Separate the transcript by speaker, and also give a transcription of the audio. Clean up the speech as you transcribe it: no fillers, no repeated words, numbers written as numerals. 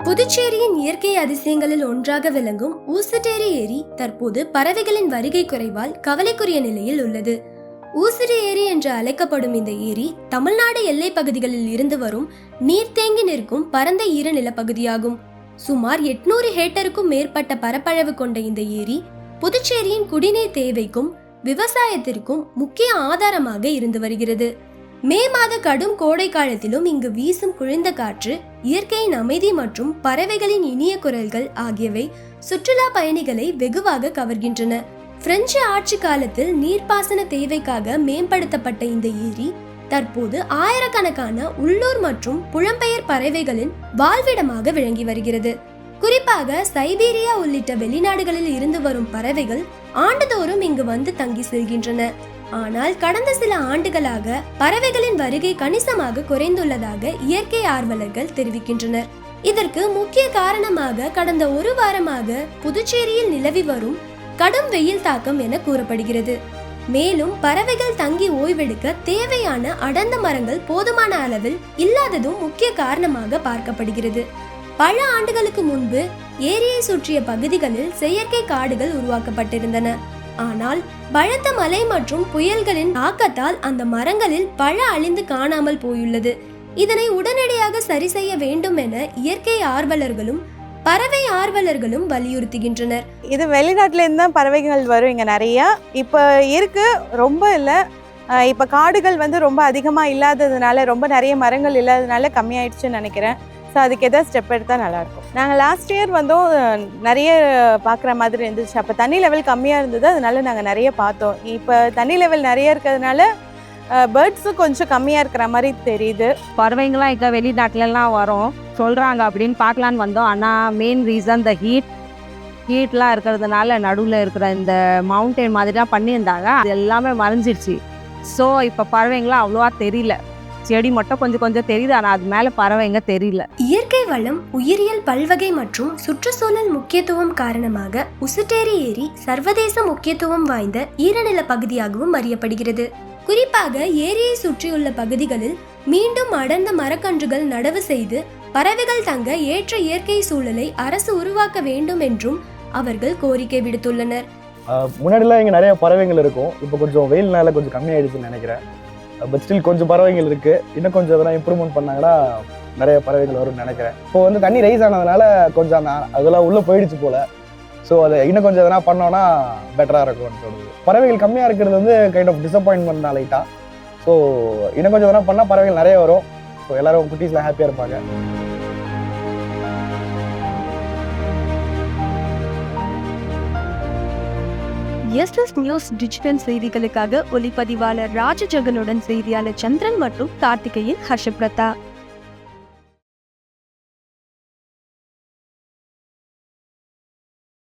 Speaker 1: புதுச்சேரியின் இயற்கை அதிசயங்களில் ஒன்றாக விளங்கும் ஊசுட்டேரி ஏரி தற்போது பறவைகளின் வருகை குறைவால் கவலைக்குரிய நிலையில் உள்ளது. ஊசுடு ஏரி என்று அழைக்கப்படும் இந்த ஏரி தமிழ்நாடு எல்லை பகுதிகளில் இருந்து வரும் நீர் தேங்கி நிற்கும் பரந்த ஈரநில பகுதியாகும். சுமார் 800 ஹெக்டருக்கும் மேற்பட்ட பரப்பளவு கொண்ட இந்த ஏரி புதுச்சேரியின் குடிநீர் தேவைக்கும் விவசாயத்திற்கும் முக்கிய ஆதாரமாக இருந்து வருகிறது. மே மாத கடும் கோடை காலத்திலும் இங்கு வீசும் குளிர்ந்த காற்று, இயற்கையின் அமைதி மற்றும் பறவைகளின் இனிய குரல்கள் ஆகியவை சுற்றுலா பயணிகளை வெகுவாக கவர்கின்றன. பிரெஞ்சு ஆட்சி காலத்தில் நீர்ப்பாசன தேவைக்காக மேம்படுத்தப்பட்ட இந்த ஏரி தற்போது ஆயிரக்கணக்கான உள்ளூர் மற்றும் புலம்பெயர் பறவைகளின் வாழ்விடமாக விளங்கி வருகிறது. குறிப்பாக சைபீரியா உள்ளிட்ட வெளிநாடுகளில் இருந்து வரும் பறவைகள் ஆண்டுதோறும் இங்கு வந்து தங்கி செல்கின்றன. ஆனால் கடந்த சில ஆண்டுகளாக பறவைகளின் வருகை கணிசமாக குறைந்துள்ளதாக இயற்கை ஆர்வலர்கள் தெரிவிக்கின்றனர். இதற்கு முக்கிய காரணமாக கடந்த ஒரு வாரமாக புதுச்சேரியில் நிலவி வரும் கடும் வெயில் தாக்கம் என கூறப்படுகிறது. மேலும் பறவைகள் தங்கி ஓய்வெடுக்க தேவையான அடர்ந்த மரங்கள் போதுமான அளவில் இல்லாததும் முக்கிய காரணமாக பார்க்கப்படுகிறது. பல ஆண்டுகளுக்கு முன்பு ஏரியை சுற்றிய பகுதிகளில் செயற்கை காடுகள் உருவாக்கப்பட்டிருந்தன. ஆனால் பலத்த மழை மற்றும் புயல்களின் தாக்கத்தால் அந்த மரங்களில் பல அழிந்து காணாமல் போயுள்ளது. இதனை உடனடியாக சரி செய்ய வேண்டும் என இயற்கை ஆர்வலர்களும் பறவை ஆர்வலர்களும் வலியுறுத்துகின்றனர்.
Speaker 2: இது வெளிநாட்டுல இருந்து தான் பறவைகள் வரும் இங்க நிறைய. இப்போ இருக்கு, ரொம்ப இல்லை. இப்போ காடுகள் ரொம்ப அதிகமாக இல்லாததுனால, ரொம்ப நிறைய மரங்கள் இல்லாததுனால கம்மியாயிடுச்சுன்னு நினைக்கிறேன். ஸோ அதுக்கு எதாவது ஸ்டெப் எடுத்தால் நல்லாயிருக்கும். நாங்கள் லாஸ்ட் இயர் நிறைய பார்க்குற மாதிரி இருந்துச்சு. அப்போ தண்ணி லெவல் கம்மியாக இருந்தது, அதனால நாங்கள் நிறைய பார்த்தோம். இப்போ தண்ணி லெவல் நிறைய இருக்கிறதுனால பேர்ட்ஸும் கொஞ்சம் கம்மியாக இருக்கிற மாதிரி தெரியுது.
Speaker 3: பறவைங்களாம் இங்கே வெளிநாட்டிலலாம் வரும் சொல்கிறாங்க அப்படின்னு பார்க்கலான்னு வந்தோம். ஆனால் மெயின் ரீசன் இந்த ஹீட்லாம் இருக்கிறதுனால நடுவில் இருக்கிற இந்த மவுண்டெயின் மாதிரி தான் பண்ணியிருந்தாங்க. அது எல்லாமே மறைஞ்சிருச்சு. ஸோ இப்போ பறவைங்களாம் அவ்வளோவா தெரியல. செடி மட்டும் கொஞ்சம் தெரியுது, ஆனால் அது மேலே பறவைங்க தெரியல.
Speaker 1: இயற்கை வளம், உயிரியல் பல்வகை மற்றும் சுற்றுச்சூழல் முக்கியத்துவம் காரணமாக ஊசுட்டேரி ஏரி சர்வதேச முக்கியத்துவம் வாய்ந்த ஈரநில பகுதியாகவும் அறியப்படுகிறது. குறிப்பாக ஏரியை சுற்றியுள்ள பகுதிகளில் மீண்டும் அடர்ந்த மரக்கன்றுகள் நடவு செய்து பறவைகள் தங்க ஏற்ற இயற்கை சூழலை அரசு உருவாக்க வேண்டும் என்றும் அவர்கள் கோரிக்கை விடுத்துள்ளனர்.
Speaker 4: முன்னாடிலாம் இங்கே நிறைய பறவைகள் இருக்கும். இப்போ கொஞ்சம் வெயில்னால கொஞ்சம் கம்மியாயிடுச்சுன்னு நினைக்கிறேன். பட் ஸ்டில் கொஞ்சம் பறவைகள் இருக்கு. இன்னும் கொஞ்சம் இதெல்லாம் இம்ப்ரூவ்மெண்ட் பண்ணாங்கன்னா நிறைய பறவைகள் வரும்னு நினைக்கிறேன். இப்போ தண்ணி ரைஸ் ஆனதுனால கொஞ்சம் அதெல்லாம் உள்ளே போயிடுச்சு போல. ஸோ அதை இன்னும் கொஞ்சம் எதனா பண்ணோன்னா பெட்டராக இருக்கும்னு தோணுது. பறவைகள் கம்மியாக இருக்கிறது கைண்ட் ஆஃப் டிசப்பாயின்மெண்ட் தான் லைட்டாக. ஸோ இன்னும் கொஞ்சம் எதனா பண்ணால் பறவைகள் நிறைய வரும். ஸோ எல்லாரும் குட்டீஸ்லாம் ஹாப்பியாக இருப்பாங்க.
Speaker 1: எஸ்எஸ் நியூஸ் டிஜிட்டல் செய்திகளுக்காக ஒளிப்பதிவாளர் ராஜஜகனுடன் செய்தியாளர் சந்திரன் மற்றும் கார்த்திகேயன் ஹர்ஷபிரதா.